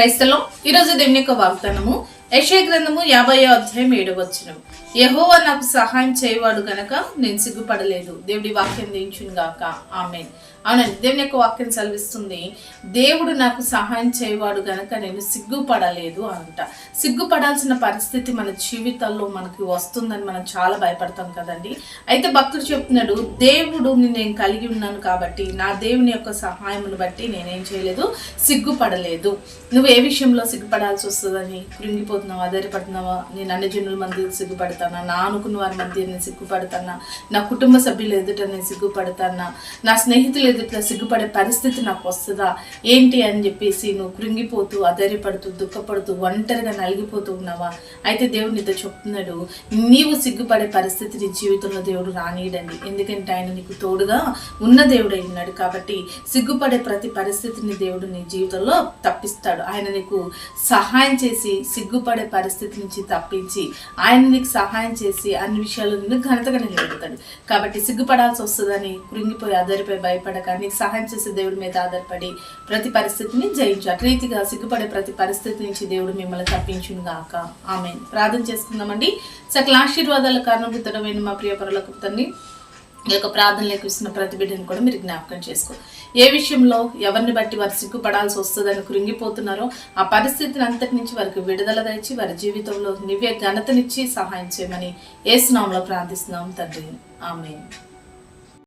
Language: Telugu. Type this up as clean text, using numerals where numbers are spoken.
క్రైస్తలో ఈరోజు దేవుని యొక్క వాగ్దానము యెషయా గ్రంథము 50వ అధ్యాయం 7వ వచనం. యెహోవా నాకు సహాయం చేయవాడు గనక నేను సిగ్గుపడలేదు. దేవుడి వాక్యం దీవించును గాక. ఆమేన్. అవునండి, దేవుని యొక్క వాక్యం సెలవిస్తుంది, దేవుడు నాకు సహాయం చేయవాడు గనక నేను సిగ్గుపడలేదు అంట. సిగ్గుపడాల్సిన పరిస్థితి మన జీవితాల్లో మనకి వస్తుందని మనం చాలా భయపడతాం కదండి. అయితే భక్తుడు చెప్తున్నాడు, దేవుడు నేను కలిగి ఉన్నాను కాబట్టి నా దేవుని యొక్క సహాయమును బట్టి నేనేం చేయలేదు, సిగ్గుపడలేదు. నువ్వు ఏ విషయంలో సిగ్గుపడాల్సి వస్తుందని కృంగిపోతున్నావా, ఆధారపడుతున్నావా? నేను అన్ని జనుల మంది సిగ్గుపడతానా, నా అనుకున్న వారి మధ్య నేను సిగ్గుపడతానా, నా కుటుంబ సభ్యులు ఎదుట నేను సిగ్గుపడతానా, నా స్నేహితులు ఎదుట సిగ్గుపడే పరిస్థితి నాకు వస్తుందా ఏంటి అని చెప్పేసి నువ్వు కృంగిపోతూ, ఆధారపడుతూ, దుఃఖపడుతూ, ఒంటరిగా నలిగిపోతూ ఉన్నావా? అయితే దేవుడు నీతో చెప్తున్నాడు, నీవు సిగ్గుపడే పరిస్థితి నీ జీవితంలో దేవుడు రానియడండి. ఎందుకంటే ఆయన నీకు తోడుగా ఉన్న దేవుడు అయి ఉన్నాడు. కాబట్టి సిగ్గుపడే ప్రతి పరిస్థితిని దేవుడు నీ జీవితంలో తప్పిస్తాడు. ఆయన నీకు సహాయం చేసి సిగ్గుపడే పరిస్థితి నుంచి తప్పించి ఆయన నీకు సహాయం చేసి అన్ని విషయాలు నిన్ను ఘనతగా నిలబెడతాడు. కాబట్టి సిగ్గుపడాల్సి వస్తుందని కృంగిపోయి ఆధారపడి భయపడక నీకు సహాయం చేసే దేవుడి మీద ఆధారపడి ప్రతి పరిస్థితిని జయించు. అట్రీతిగా సిగ్గుపడే ప్రతి పరిస్థితి నుంచి దేవుడు మిమ్మల్ని తప్పించును గాక. ఆమేన్. ప్రార్థన చేసుకుందామండి. సకల ఆశీర్వాదాల కారణభూతుడమైన మా ప్రియ పరలోకపు తండ్రి, ఈ యొక్క ప్రార్థనలోకి ఇస్తున్న ప్రతి బిడ్డను కూడా మీరు జ్ఞాపకం చేసుకో. ఏ విషయంలో ఎవరిని బట్టి వారు సిగ్గుపడాల్సి వస్తుందని కృంగిపోతున్నారో ఆ పరిస్థితిని అంతటి నుంచి వారికి విడుదల తెచ్చి వారి జీవితంలో నీవే ఘనతనిచ్చి సహాయం చేయమని యేసు నామములో ప్రార్థిస్తున్నాం తండ్రి. ఆమేన్.